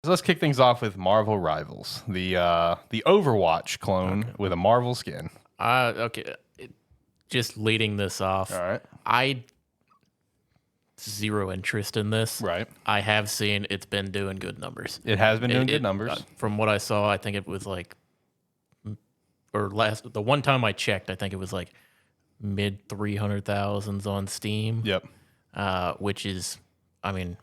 So let's kick things off with Marvel Rivals, the Overwatch clone with a Marvel skin. Okay. Just leading this off, All right. I zero interest in this. Right. I have seen it's been doing good numbers. It has been doing good numbers. From what I saw, I think it was like, the one time I checked, I think it was like mid 300,000s on Steam. Yep. Which is, I mean,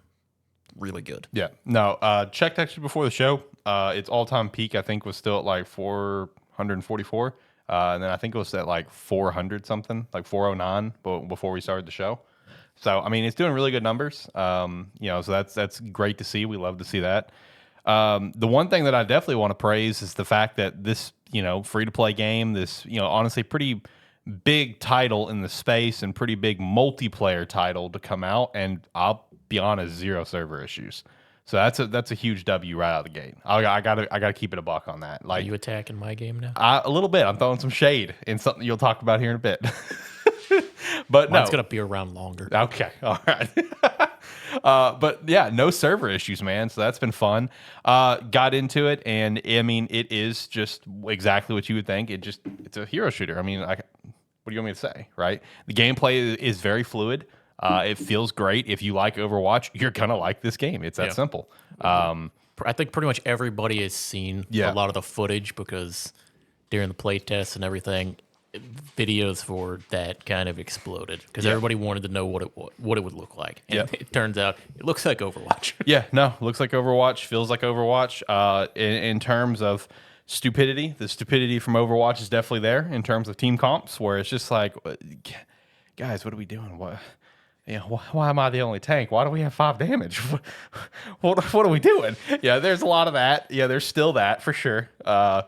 really good. Yeah. No, checked actually before the show. Its all-time peak, I think, was still at like 444. And then I think it was at like 400 something, like 409 before we started the show. So, I mean, it's doing really good numbers. So that's great to see. We love to see that. The one thing that I definitely want to praise is the fact that this, free-to-play game, this, honestly pretty big title in the space and pretty big multiplayer title to come out, and I'll be honest, 0 server issues. So that's a huge W right out of the gate. I gotta keep it a buck on that. Like, Are you attacking my game now? a little bit. I'm throwing some shade in something you'll talk about here in a bit. But Mine's no, gonna be around longer. okay, all right. But yeah, no server issues, man. So that's been fun. Got into it, and I mean, it is just exactly what you would think. It's a hero shooter. I mean, what do you want me to say, right? The gameplay is very fluid. It feels great. If you like Overwatch, you're gonna like this game. It's that simple. I think pretty much everybody has seen Yeah. a lot of the footage because during the play tests and everything, videos for that kind of exploded because everybody wanted to know what it would look like. And it turns out it looks like Overwatch. Yeah, no, looks like Overwatch, feels like Overwatch. In terms of stupidity, the stupidity from Overwatch is definitely there in terms of team comps, where it's just like, guys, what are we doing? What? Why am I the only tank? Why do we have 5 damage? What are we doing? Yeah, there's a lot of that. Yeah, there's still that for sure. I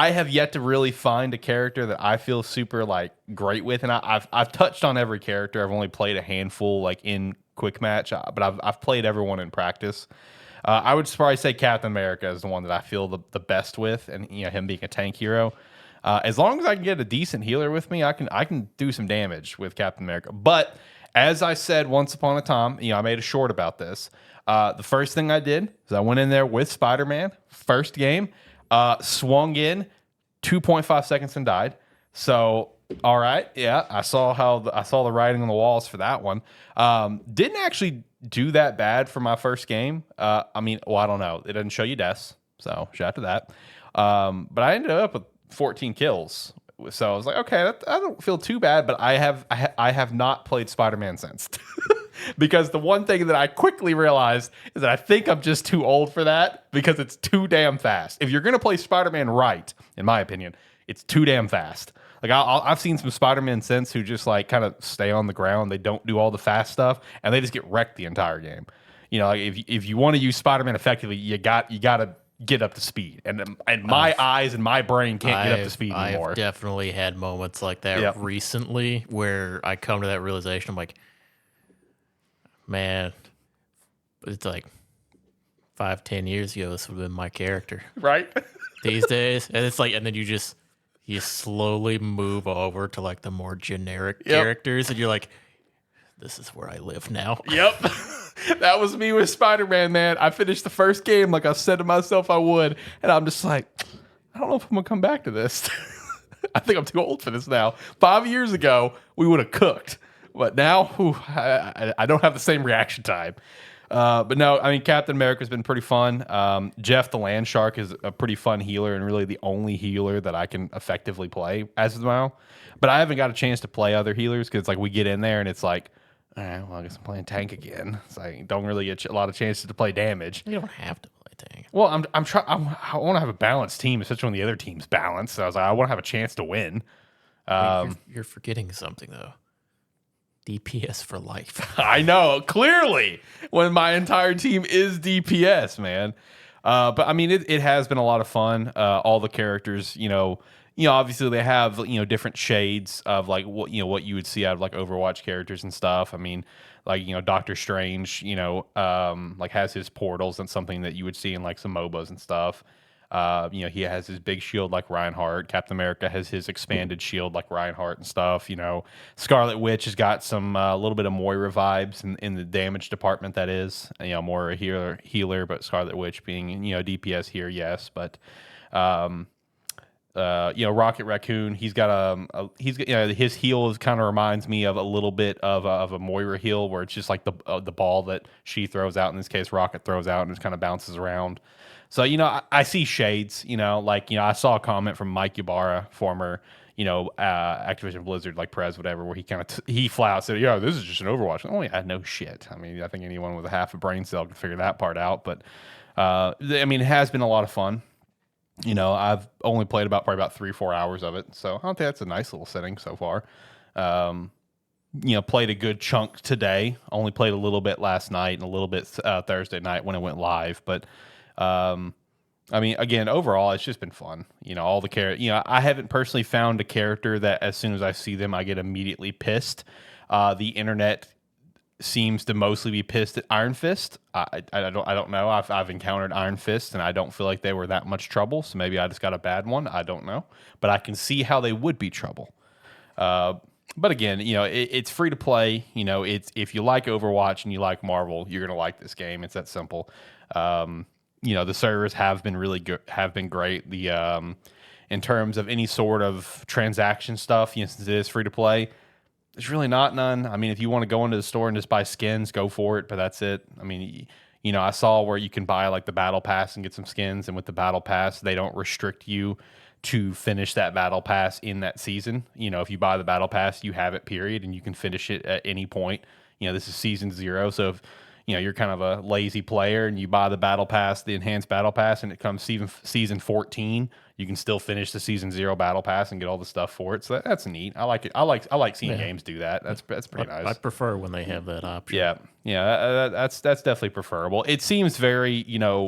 have yet to really find a character that I feel super like great with, and I've touched on every character. I've only played a handful like in quick match, but I've played everyone in practice. I would probably say Captain America is the one that I feel the best with, and him being a tank hero. As long as I can get a decent healer with me, I can do some damage with Captain America. But as I said once upon a time, I made a short about this. The first thing I did is I went in there with Spider-Man, first game, swung in 2.5 seconds and died. So, all right, yeah, I saw the writing on the walls for that one. Didn't actually do that bad for my first game. I don't know. It doesn't show you deaths, so shout out to that. But I ended up with 14 kills. So I was like, okay, I don't feel too bad, but I have not played Spider-Man since. Because the one thing that I quickly realized is that I think I'm just too old for that because it's too damn fast. If you're going to play Spider-Man right, in my opinion, it's too damn fast. Like I've seen some Spider-Man since who just like kind of stay on the ground. They don't do all the fast stuff and they just get wrecked the entire game. Like if you want to use Spider-Man effectively, you got to get up to speed, and my eyes and my brain can't get up to speed anymore. I've definitely had moments like that recently where I come to that realization. I'm like, man, it's like 5-10 years ago, this would have been my character. Right? These days, and it's like, and then you slowly move over to like the more generic characters, and you're like, this is where I live now. Yep. That was me with Spider-Man, man. I finished the first game like I said to myself I would, and I'm just like, I don't know if I'm going to come back to this. I think I'm too old for this now. 5 years ago, we would have cooked. But now, I don't have the same reaction time. But no, I mean, Captain America's been pretty fun. Jeff the Land Shark is a pretty fun healer and really the only healer that I can effectively play as of now. But I haven't got a chance to play other healers because like we get in there and it's like, all right, well, I guess I'm playing tank again. So I don't really get a lot of chances to play damage. You don't have to play tank. Well, I'm trying. I want to have a balanced team, especially when the other team's balanced. So I was like, I want to have a chance to win. You're forgetting something though. DPS for life. I know, clearly, when my entire team is DPS, man. But I mean, it has been a lot of fun. All the characters, obviously they have different shades of like what you would see out of like Overwatch characters and stuff. I mean, like Doctor Strange, like has his portals and something that you would see in like some MOBAs and stuff. He has his big shield like Reinhardt. Captain America has his expanded shield like Reinhardt and stuff. Scarlet Witch has got some a little bit of Moira vibes in the damage department. That is, more a healer, but Scarlet Witch being DPS here, yes, but. Rocket Raccoon. He's got his heal kind of reminds me of a little bit of a Moira heal, where it's just like the ball that she throws out. In this case, Rocket throws out and it kind of bounces around. So I see shades. I saw a comment from Mike Ybarra, former Activision Blizzard Prez, whatever, where he flat out said, "Yeah, this is just an Overwatch." Oh yeah, no shit. I mean, I think anyone with a half a brain cell can figure that part out. But it has been a lot of fun. I've only played probably about 3-4 hours of it, so I don't think that's a nice little setting so far. Played a good chunk today. Only played a little bit last night and a little bit Thursday night when it went live. But again, overall, it's just been fun. All the I haven't personally found a character that as soon as I see them, I get immediately pissed. The internet seems to mostly be pissed at Iron Fist. I don't know. I've encountered Iron Fist and I don't feel like they were that much trouble. So maybe I just got a bad one. I don't know, but I can see how they would be trouble. But again, it's free to play. It's if you like Overwatch and you like Marvel, you're gonna like this game. It's that simple. The servers have been really good, have been great. In terms of any sort of transaction stuff, since it is free to play. There's really not none. I mean, if you want to go into the store and just buy skins, go for it. But that's it. I mean, I saw where you can buy the battle pass and get some skins. And with the battle pass, they don't restrict you to finish that battle pass in that season. If you buy the battle pass, you have it, period. And you can finish it at any point. This is season 0. So if, you're kind of a lazy player and you buy the battle pass, the enhanced battle pass, and it comes season 14, you can still finish the season 0 battle pass and get all the stuff for it. So that's neat. I like it. I like seeing games do that. That's pretty nice. I prefer when they have that option. Yeah. That's definitely preferable. It seems very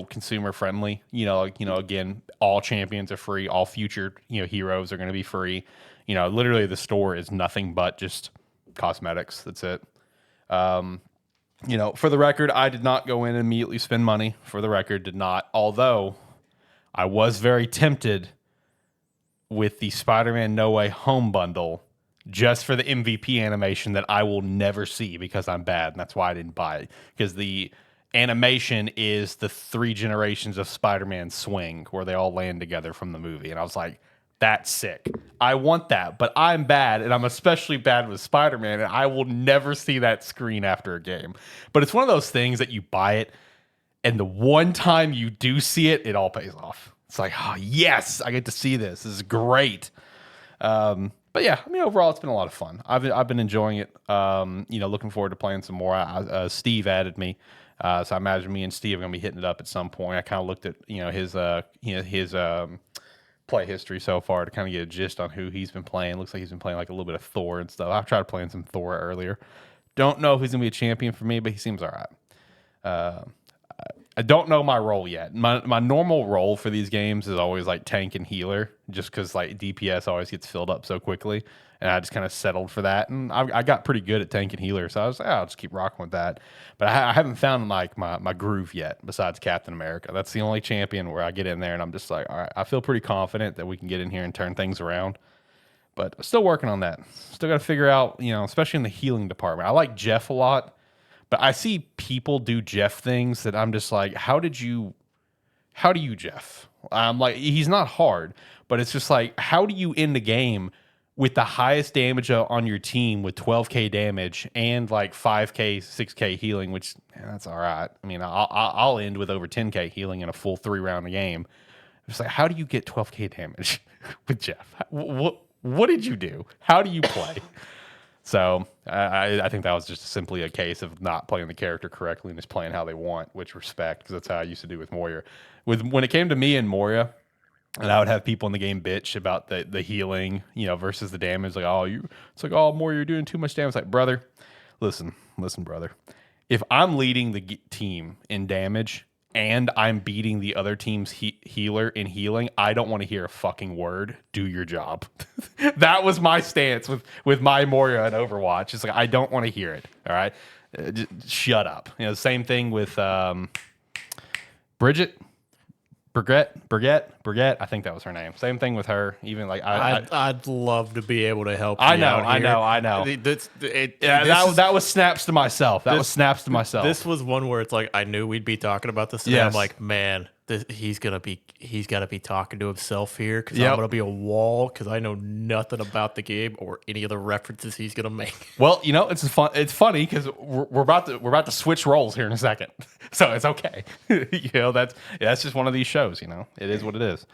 consumer friendly. Again, all champions are free. All future heroes are going to be free. Literally the store is nothing but just cosmetics. That's it. For the record, I did not go in and immediately spend money. For the record, did not. Although I was very tempted with the Spider-Man No Way Home bundle just for the MVP animation that I will never see because I'm bad. And that's why I didn't buy it. Because the animation is the 3 generations of Spider-Man swing where they all land together from the movie. And I was like, that's sick. I want that, but I'm bad, and I'm especially bad with Spider-Man, and I will never see that screen after a game. But it's one of those things that you buy it, and the one time you do see it, it all pays off. It's like, oh, yes, I get to see this. This is great. But yeah, overall, it's been a lot of fun. I've been enjoying it. Looking forward to playing some more. Steve added me. So I imagine me and Steve are going to be hitting it up at some point. I kind of looked at, his play history so far to kind of get a gist on who he's been playing. Looks like he's been playing a little bit of Thor and stuff. I've tried playing some Thor earlier. Don't know if he's gonna be a champion for me, but he seems all right. I don't know my role yet. My normal role for these games is always tank and healer, just because DPS always gets filled up so quickly, and I just kind of settled for that. And I got pretty good at tank and healer, so I was like, I'll just keep rocking with that. But I haven't found my groove yet. Besides Captain America, that's the only champion where I get in there and I'm just like, all right, I feel pretty confident that we can get in here and turn things around. But still working on that. Still got to figure out, especially in the healing department. I like Jeff a lot. But I see people do Jeff things that I'm just like, how do you Jeff? He's not hard, but it's just how do you end the game with the highest damage on your team with 12k damage and 5k, 6k healing, which that's all right. I mean, I'll end with over 10k healing in a full 3-round game. It's how do you get 12k damage with Jeff? What did you do? How do you play? So I think that was just simply a case of not playing the character correctly and just playing how they want, which respect, because that's how I used to do with Moira. When it came to me and Moira, and I would have people in the game bitch about the healing, versus the damage. Moira, you're doing too much damage. Brother, listen, brother. If I'm leading the team in damage and I'm beating the other team's healer in healing, I don't want to hear a fucking word. Do your job. That was my stance with my Moira in Overwatch. It's I don't want to hear it. All right, just shut up. Same thing with Bridget. Brigitte. I think that was her name. Same thing with her. Even like I'd love to be able to help you I know, out I here. know, I know. Yeah, that was snaps to myself. That was snaps to myself. This was one where it's like I knew we'd be talking about this, and Yes. I'm like, man, he's got to be talking to himself here because Yep. I'm gonna be a wall because I know nothing about the game or any of the references he's gonna make. Well, you know, it's funny because we're about to switch roles here in a second, so it's okay. You know, that's just one of these shows. You know, it is what it is.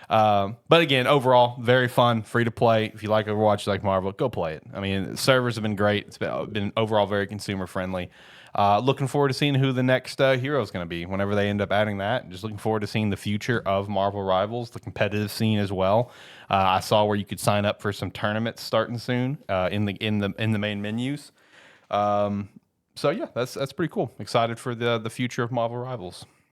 But again, overall, very fun, free to play. If you like Overwatch, you like Marvel, go play it. I mean, servers have been great. It's been overall very consumer friendly. Looking forward to seeing who the next hero is going to be whenever they end up adding that. Just looking forward to seeing the future of Marvel Rivals, the competitive scene as well. I saw where you could sign up for some tournaments starting soon in the main menus. So yeah, that's pretty cool. Excited for the future of Marvel Rivals.